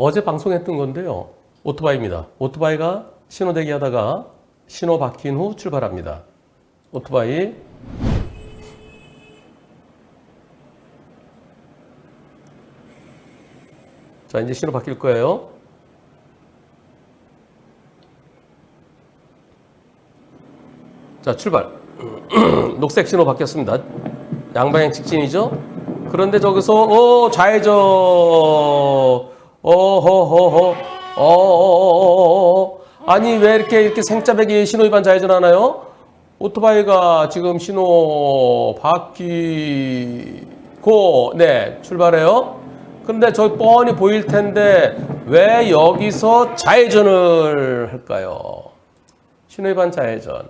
어제 방송했던 건데요. 오토바이입니다. 오토바이가 신호 대기하다가 신호 바뀐 후 출발합니다. 오토바이. 자, 이제 신호 바뀔 거예요. 자, 출발. 녹색 신호 바뀌었습니다. 양방향 직진이죠? 그런데 저기서, 좌회전. 아니, 왜 이렇게 생짜배기 신호 위반 좌회전 하나요? 오토바이가 지금 신호 바뀌고, 네, 출발해요. 그런데 저 뻔히 보일 텐데, 왜 여기서 좌회전을 할까요? 신호 위반 좌회전.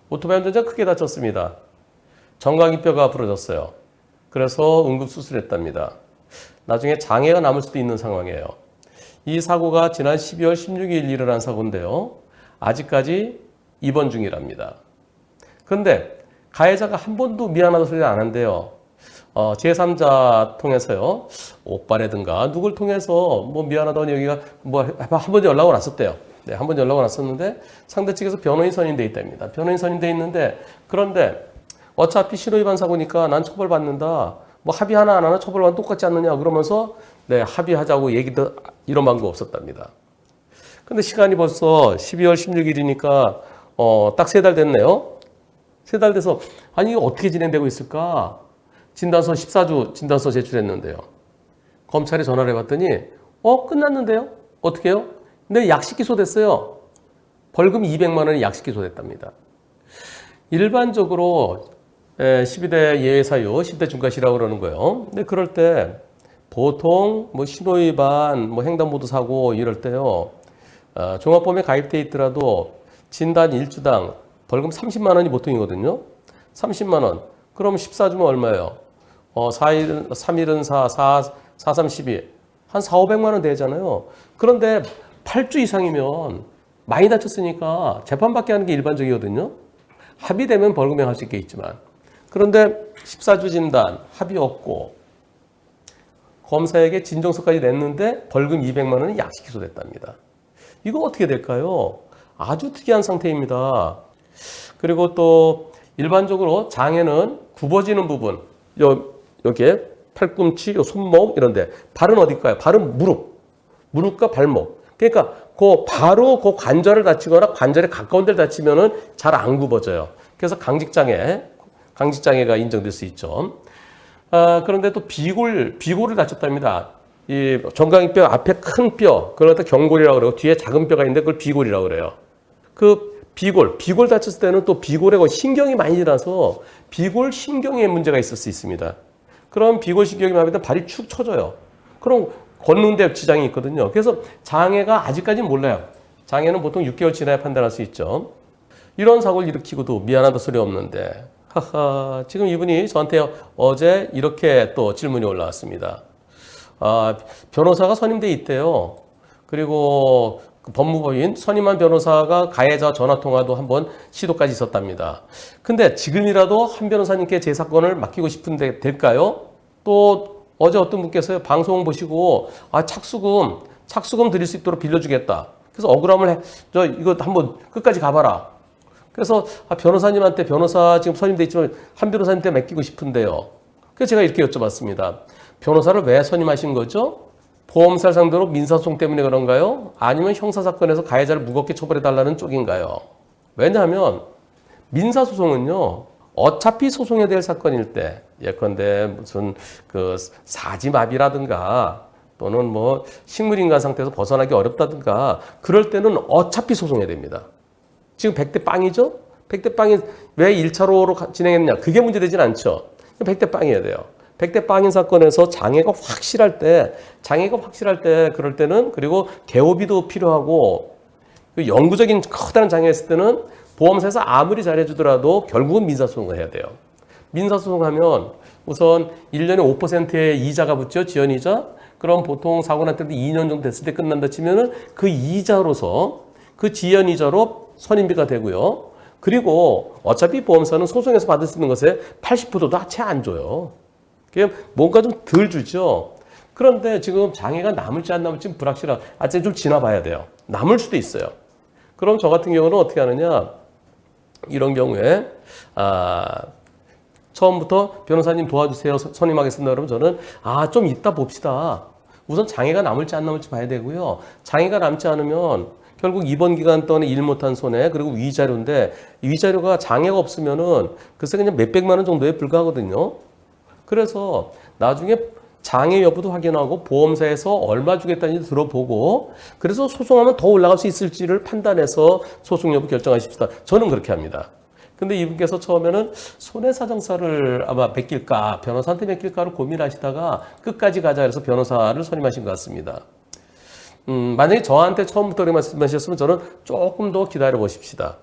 오토바이 운전자 크게 다쳤습니다. 정강이뼈가 부러졌어요. 그래서 응급수술했답니다. 나중에 장애가 남을 수도 있는 상황이에요. 이 사고가 지난 12월 16일 일어난 사고인데요. 아직까지 입원 중이랍니다. 그런데 가해자가 한 번도 미안하다 소리 안 한대요. 제3자 통해서요. 오빠라든가 누굴 통해서 뭐 미안하다고 여기가 뭐 한 번 연락을 왔었대요. 네, 한 번 연락을 왔었는데 상대 측에서 변호인 선임돼 있답니다. 변호인 선임돼 있는데 그런데 어차피 신호위반 사고니까 난 처벌받는다. 뭐 합의 하나 안 하나 처벌받으면 똑같지 않느냐 그러면서 네, 합의하자고 얘기도 이런 방법 없었답니다. 근데 시간이 벌써 12월 16일이니까 딱 3달 됐네요. 3달 돼서 아니 이게 어떻게 진행되고 있을까? 진단서 14주 진단서 제출했는데요. 검찰에 전화를 해봤더니 끝났는데요? 어떻게 해요? 근데 약식 기소됐어요. 벌금 200만 원이 약식 기소됐답니다. 일반적으로 12대 예외 사유, 10대 중과실이라고 그러는 거예요. 근데 그럴 때 보통 뭐 신호위반, 뭐 횡단보도 사고 이럴 때요. 종합범위에 가입돼 있더라도 진단 1주당 벌금 30만 원이 보통이거든요. 30만 원. 그럼 14주면 얼마예요? 4일, 3일은 4, 3, 12. 한 4, 500만 원 되잖아요. 그런데 8주 이상이면 많이 다쳤으니까 재판받게 하는 게 일반적이거든요. 합의되면 벌금형 할 수 있겠지만. 그런데 14주 진단, 합의 없고 검사에게 진정서까지 냈는데 벌금 200만 원이 약식 기소됐답니다. 이거 어떻게 될까요? 아주 특이한 상태입니다. 그리고 또 일반적으로 장애는 굽어지는 부분, 여기에 팔꿈치, 손목 이런데 발은 어딜까요? 발은 무릎과 발목. 그러니까 바로 그 관절을 다치거나 관절에 가까운 데를 다치면은 잘 안 굽어져요. 그래서 강직장애가 인정될 수 있죠. 그런데 또 비골을 다쳤답니다. 이 정강이뼈 앞에 큰 뼈, 그걸 갖다 경골이라고 그러고 뒤에 작은 뼈가 있는데 그걸 비골이라고 그래요. 그 비골 다쳤을 때는 또 비골에 신경이 많이 지나서 비골 신경에 문제가 있을 수 있습니다. 그럼 비골 신경이 마비되면 발이 축 처져요. 그럼 걷는데 지장이 있거든요. 그래서 장애가 아직까지는 몰라요. 장애는 보통 6개월 지나야 판단할 수 있죠. 이런 사고를 일으키고도 미안하다 소리 없는데 지금 이분이 저한테 어제 이렇게 또 질문이 올라왔습니다. 변호사가 선임돼 있대요. 그리고 법무법인 선임한 변호사가 가해자 전화통화도 한번 시도까지 있었답니다. 근데 지금이라도 한 변호사님께 제 사건을 맡기고 싶은데 될까요? 또 어제 어떤 분께서 방송 보시고 착수금 드릴 수 있도록 빌려주겠다. 그래서 억울함을 이거 한번 끝까지 가봐라. 그래서 변호사님한테 변호사 지금 선임돼 있지만 한 변호사님한테 맡기고 싶은데요. 그래서 제가 이렇게 여쭤봤습니다. 변호사를 왜 선임하신 거죠? 보험사를 상대로 민사소송 때문에 그런가요? 아니면 형사사건에서 가해자를 무겁게 처벌해달라는 쪽인가요? 왜냐하면 민사소송은요. 어차피 소송해야 될 사건일 때 예컨대 무슨 그 사지마비라든가 또는 뭐 식물인간 상태에서 벗어나기 어렵다든가 그럴 때는 어차피 소송해야 됩니다. 지금 100대 빵이죠? 100대 빵이 왜 1차로로 진행했느냐? 그게 문제되진 않죠. 100대 빵이어야 돼요. 100대 빵인 사건에서 장애가 확실할 때 그럴 때는 그리고 개호비도 필요하고 영구적인 커다란 장애가 있을 때는 보험사에서 아무리 잘해주더라도 결국은 민사소송을 해야 돼요. 민사소송하면 우선 1년에 5%의 이자가 붙죠. 지연이자. 그럼 보통 사고 날 때도 2년 정도 됐을 때 끝난다 치면은 그 이자로서 그 지연이자로 선임비가 되고요. 그리고 어차피 보험사는 소송에서 받을 수 있는 것의 80%도 채 안 줘요. 뭔가 좀 덜 주죠. 그런데 지금 장애가 남을지 안 남을지 불확실한, 아직 좀 지나봐야 돼요. 남을 수도 있어요. 그럼 저 같은 경우는 어떻게 하느냐? 이런 경우에 처음부터 변호사님 도와주세요. 선임하겠습니다. 그러면 저는 좀 이따 봅시다. 우선 장애가 남을지 안 남을지 봐야 되고요. 장애가 남지 않으면 결국 입원 기간 동안에 일 못한 손해, 그리고 위자료인데 위자료가 장애가 없으면은 글쎄 그냥 몇백만 원 정도에 불과하거든요. 그래서 나중에 장애 여부도 확인하고 보험사에서 얼마 주겠다는지 들어보고 그래서 소송하면 더 올라갈 수 있을지를 판단해서 소송 여부 결정하십시다. 저는 그렇게 합니다. 근데 이분께서 처음에는 손해사정사를 아마 맡길까 변호사한테 맡길까를 고민하시다가 끝까지 가자 해서 변호사를 선임하신 것 같습니다. 만약에 저한테 처음부터 그렇게 말씀하셨으면 저는 조금 더 기다려 보십시다.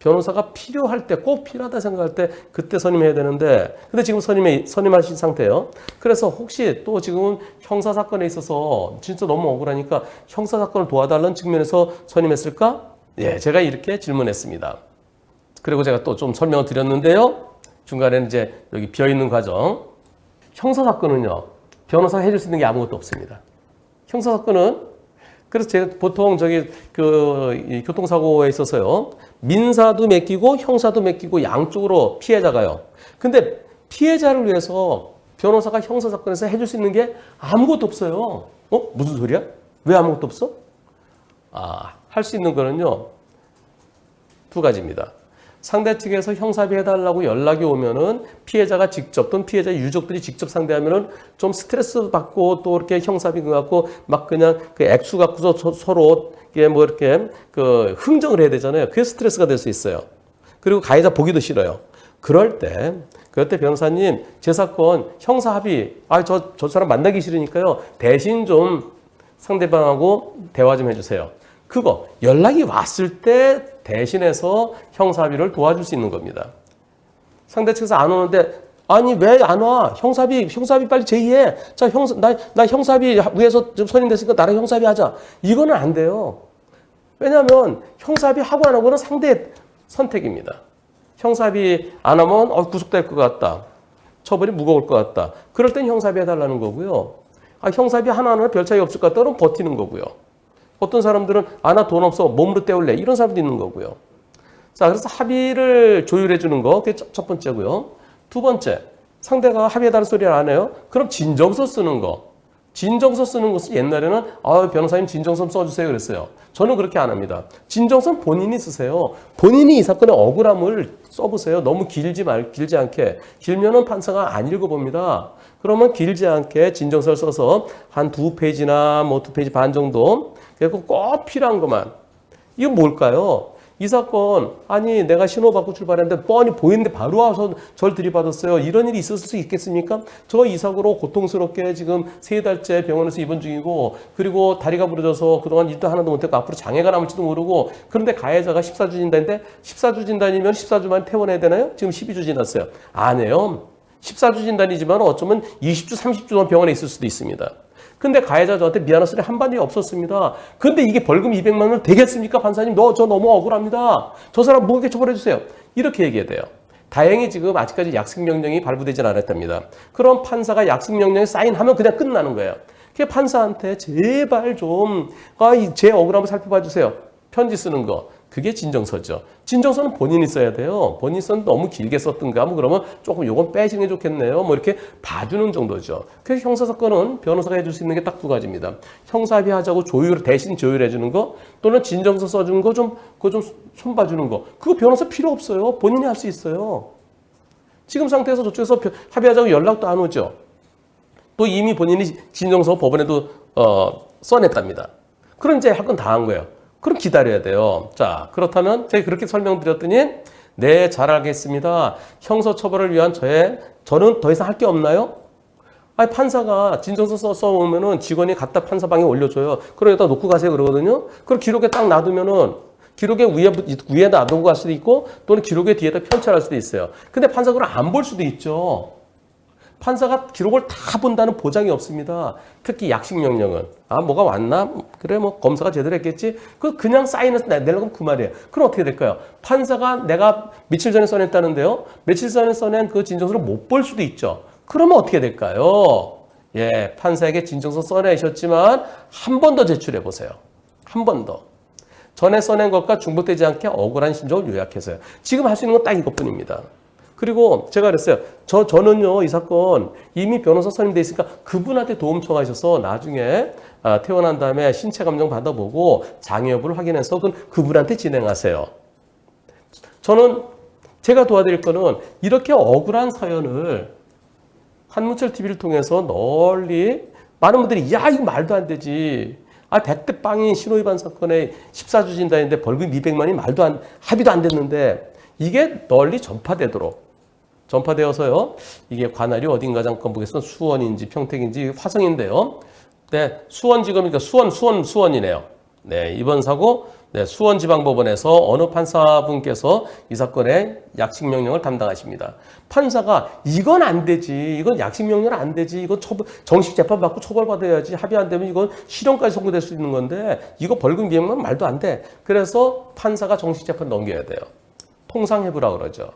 변호사가 필요할 때, 꼭 필요하다 생각할 때 그때 선임해야 되는데 근데 지금 선임하신 상태예요. 그래서 혹시 또 지금은 형사사건에 있어서 진짜 너무 억울하니까 형사사건을 도와달라는 측면에서 선임했을까? 예, 제가 이렇게 질문했습니다. 그리고 제가 또 좀 설명을 드렸는데요. 중간에는 이제 여기 비어있는 과정. 형사사건은요, 변호사가 해줄 수 있는 게 아무것도 없습니다. 형사사건은 그래서 제가 보통 이 교통사고에 있어서요, 민사도 맡기고 형사도 맡기고 양쪽으로 피해자가요. 근데 피해자를 위해서 변호사가 형사사건에서 해줄 수 있는 게 아무것도 없어요. 무슨 소리야? 왜 아무것도 없어? 할 수 있는 거는요, 두 가지입니다. 상대 측에서 형사비 해달라고 연락이 오면은 피해자가 직접 또는 피해자 유족들이 직접 상대하면은 좀 스트레스 받고 또 이렇게 형사비 갖고 막 그냥 그 액수 갖고서 서로 이게 뭐 이렇게 그 흥정을 해야 되잖아요. 그게 스트레스가 될 수 있어요. 그리고 가해자 보기도 싫어요. 그럴 때 변호사님 제 사건 형사 합의 저 사람 만나기 싫으니까요 대신 좀 상대방하고 대화 좀 해주세요. 그거 연락이 왔을 때 대신해서 형사비를 도와줄 수 있는 겁니다. 상대 측에서 안 오는데 아니 왜 안 와? 형사비 빨리 제의해. 자 나 형사비 위에서 좀 선임됐으니까 나랑 형사비 하자. 이거는 안 돼요. 왜냐하면 형사비 하고 안 하고는 상대의 선택입니다. 형사비 안 하면 구속될 것 같다. 처벌이 무거울 것 같다. 그럴 땐 형사비 해달라는 거고요. 형사비 하나는 별 차이 없을 것 같다. 그럼 버티는 거고요. 어떤 사람들은 나 돈 없어 몸으로 때울래 이런 사람도 있는 거고요. 자, 그래서 합의를 조율해 주는 거 그게 첫 번째고요. 두 번째, 상대가 합의해달라는 소리를 안 해요. 그럼 진정서 쓰는 거. 진정서 쓰는 것은 옛날에는 변호사님 진정서 써주세요 그랬어요. 저는 그렇게 안 합니다. 진정서는 본인이 쓰세요. 본인이 이 사건의 억울함을 써보세요. 너무 길지 않게. 길면은 판사가 안 읽어봅니다. 그러면 길지 않게 진정서를 써서 한 2페이지나 뭐 2페이지 반 정도 그리고 꼭 필요한 것만. 이건 뭘까요? 이 사건 내가 신호받고 출발했는데 뻔히 보이는데 바로 와서 절 들이받았어요. 이런 일이 있었을 수 있겠습니까? 저 이 사고로 고통스럽게 지금 3달째 병원에서 입원 중이고 그리고 다리가 부러져서 그동안 일도 하나도 못했고 앞으로 장애가 남을지도 모르고 그런데 가해자가 14주 진단인데 14주 진단이면 14주만 퇴원해야 되나요? 지금 12주 지났어요. 아니에요. 14주 진단이지만 어쩌면 20주, 30주 동안 병원에 있을 수도 있습니다. 근데 가해자 저한테 미안한 소리 한 마디 없었습니다. 근데 이게 벌금 200만 원 되겠습니까? 판사님, 저 너무 억울합니다. 저 사람 무겁게 처벌해 주세요. 이렇게 얘기해야 돼요. 다행히 지금 아직까지 약식명령이 발부되진 않았답니다. 그럼 판사가 약식명령에 사인하면 그냥 끝나는 거예요. 그 판사한테 제발 좀 제 억울함을 살펴봐 주세요. 편지 쓰는 거. 그게 진정서죠. 진정서는 본인이 써야 돼요. 본인이 썼는데 너무 길게 썼던가 뭐 그러면 조금 요건 빼시는 게 좋겠네요. 뭐 이렇게 봐주는 정도죠. 그래서 형사사건은 변호사가 해줄 수 있는 게 딱 두 가지입니다. 형사합의하자고 대신 조율해 주는 거 또는 진정서 써주는 거 그거 좀 손봐주는 거. 그거 변호사 필요 없어요. 본인이 할 수 있어요. 지금 상태에서 저쪽에서 합의하자고 연락도 안 오죠. 또 이미 본인이 진정서 법원에도 써냈답니다. 그럼 이제 할 건 다 한 거예요. 그럼 기다려야 돼요. 자, 그렇다면 제가 그렇게 설명드렸더니 네, 잘 알겠습니다. 형사처벌을 위한 저는 더 이상 할 게 없나요? 판사가 진정서 써오면은 직원이 갖다 판사방에 올려줘요. 그러다 놓고 가세요 그러거든요. 그걸 기록에 딱 놔두면은 기록에 위에다 놔두고 갈 수도 있고 또는 기록에 뒤에다 편찬할 수도 있어요. 근데 판사가 그걸 안 볼 수도 있죠. 판사가 기록을 다 본다는 보장이 없습니다. 특히 약식명령은. 뭐가 왔나? 그래, 뭐, 검사가 제대로 했겠지? 그냥 사인해서 내려가면 그 말이에요. 그럼 어떻게 될까요? 판사가 내가 며칠 전에 써냈다는데요? 며칠 전에 써낸 그 진정서를 못 볼 수도 있죠. 그러면 어떻게 될까요? 예, 판사에게 진정서 써내셨지만 한 번 더 제출해 보세요. 한 번 더. 전에 써낸 것과 중복되지 않게 억울한 심정을 요약해서요. 지금 할 수 있는 건 딱 이것뿐입니다. 그리고 제가 그랬어요. 저는요, 이 사건 이미 변호사 선임돼 있으니까 그분한테 도움 청하셔서 나중에 퇴원한 다음에 신체 감정 받아보고 장애 여부를 확인해서 그분한테 진행하세요. 저는 제가 도와드릴 거는 이렇게 억울한 사연을 한문철 TV를 통해서 널리 많은 분들이 야 이거 말도 안 되지. 100대 빵인 신호위반 사건에 14주 진단인데 벌금 200만이 합의도 안 됐는데 이게 널리 전파되어서요. 이게 관할이 어딘가 잠깐 보겠습니다. 수원인지 평택인지 화성인데요. 네, 수원지검이니까 수원이네요. 네, 이번 사고 네, 수원지방법원에서 어느 판사분께서 이 사건의 약식명령을 담당하십니다. 판사가 이건 안 되지, 이건 약식명령 안 되지, 이건 정식 재판 받고 처벌받아야지, 합의 안 되면 이건 실형까지 선고될 수 있는 건데 이거 벌금 200만 말도 안 돼. 그래서 판사가 정식 재판 넘겨야 돼요. 통상해부라 그러죠.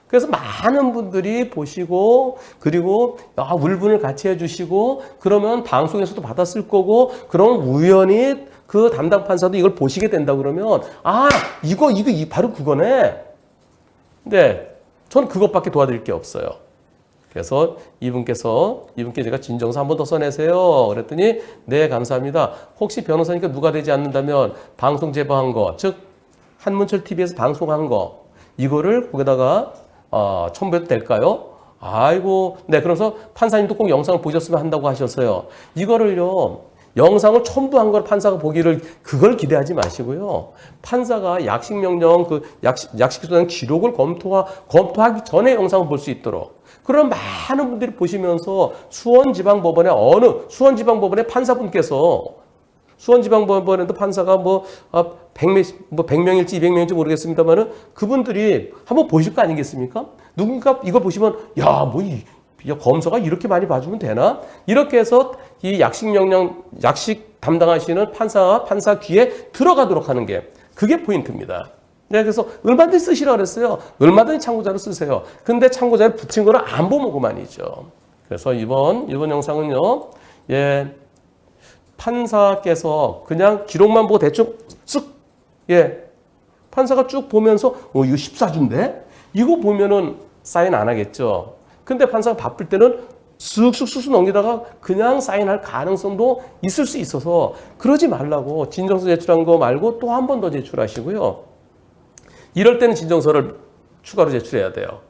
그래서 많은 분들이 보시고 그리고 울분을 같이 해주시고 그러면 방송에서도 받았을 거고 그럼 우연히 그 담당 판사도 이걸 보시게 된다 그러면 이거 바로 그거네. 근데 전 그것밖에 도와드릴 게 없어요. 그래서 이분께 제가 진정서 한 번 더 써내세요. 그랬더니 네 감사합니다. 혹시 변호사니까 누가 되지 않는다면 방송 제보한 거, 즉 한문철 TV에서 방송한 거 이거를 거기다가 첨부해도 될까요? 아이고, 네, 그래서 판사님도 꼭 영상을 보셨으면 한다고 하셔서요. 이거를요, 영상을 첨부한 걸 판사가 보기를 그걸 기대하지 마시고요. 판사가 약식명령, 약식소장 기록을 검토하기 전에 영상을 볼 수 있도록. 그럼 많은 분들이 보시면서 수원지방법원의 판사분께서 수원지방법원에도 판사가 100명일지 200명일지 모르겠습니다만은 그분들이 한번 보실 거 아니겠습니까? 누군가 이거 보시면 검사가 이렇게 많이 봐주면 되나? 이렇게 해서 이 약식 담당하시는 판사 귀에 들어가도록 하는 게 그게 포인트입니다. 네, 그래서 얼마든지 쓰시라 그랬어요. 얼마든지 참고자료 쓰세요. 근데 참고자료 붙인 거는 안 보면 그만이죠. 그래서 이번 영상은요, 예. 판사께서 그냥 기록만 보고 대충 판사가 쭉 보면서 이거 14주인데? 이거 보면은 사인 안 하겠죠. 근데 판사가 바쁠 때는 쓱쓱쓱 넘기다가 그냥 사인할 가능성도 있을 수 있어서 그러지 말라고 진정서 제출한 거 말고 또 한 번 더 제출하시고요. 이럴 때는 진정서를 추가로 제출해야 돼요.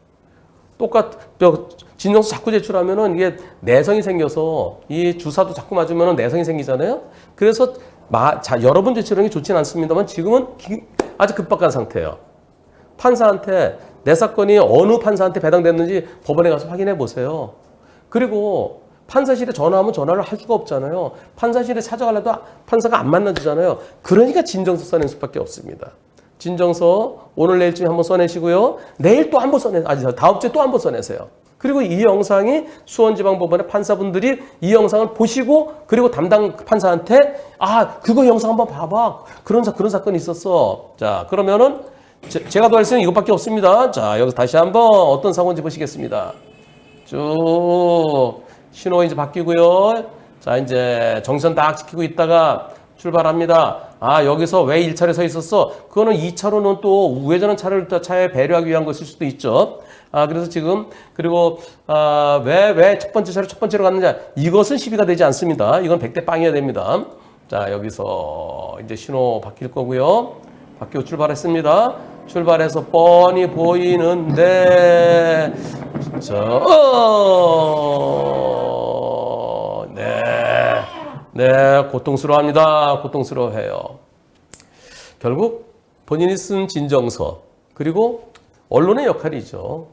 진정서 자꾸 제출하면은 이게 내성이 생겨서 이 주사도 자꾸 맞으면 내성이 생기잖아요. 그래서 여러 번 제출하는 게 좋진 않습니다만 지금은 아주 급박한 상태예요. 판사한테 내 사건이 어느 판사한테 배당됐는지 법원에 가서 확인해 보세요. 그리고 판사실에 전화하면 전화를 할 수가 없잖아요. 판사실에 찾아가려도 판사가 안 만나주잖아요. 그러니까 진정서 써낼 수밖에 없습니다. 진정서 오늘 내일쯤에 한번 써내시고요. 내일 또 한번 다음 주에 또 한번 써내세요. 그리고 이 영상이 수원지방법원의 판사분들이 이 영상을 보시고 그리고 담당 판사한테 그거 영상 한번 봐봐. 그런 사건이 있었어. 자, 그러면은 제가 도할 수 있는 이것밖에 없습니다. 자, 여기서 다시 한번 어떤 사고인지 보시겠습니다. 쭉 신호 이제 바뀌고요. 자, 이제 정선 딱 지키고 있다가 출발합니다. 여기서 왜 1차로에 서 있었어? 그거는 2차로는 또 우회전한 차에 배려하기 위한 것일 수도 있죠. 그래서 지금, 그리고, 왜 첫 번째로 갔느냐? 이것은 시비가 되지 않습니다. 이건 100대 빵이어야 됩니다. 자, 여기서 이제 신호 바뀔 거고요. 바뀌고 출발했습니다. 출발해서 뻔히 보이는데, 네, 고통스러워합니다. 고통스러워해요. 결국 본인이 쓴 진정서, 그리고 언론의 역할이죠.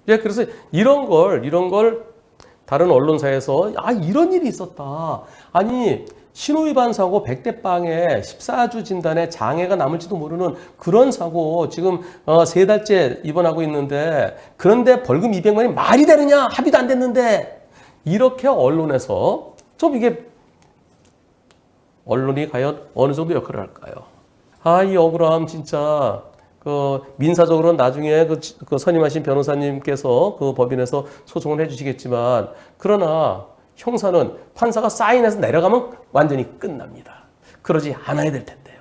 예, 그래서 이런 걸 다른 언론사에서 이런 일이 있었다. 아니, 신호위반 사고 100대 빵에 14주 진단에 장애가 남을지도 모르는 그런 사고 지금 3달째 입원하고 있는데 그런데 벌금 200만이 말이 되느냐? 합의도 안 됐는데 이렇게 언론에서 좀 이게 언론이 과연 어느 정도 역할을 할까요? 이 억울함 진짜 민사적으로는 나중에 선임하신 변호사님께서 그 법인에서 소송을 해주시겠지만 그러나 형사는 판사가 사인해서 내려가면 완전히 끝납니다. 그러지 않아야 될 텐데요.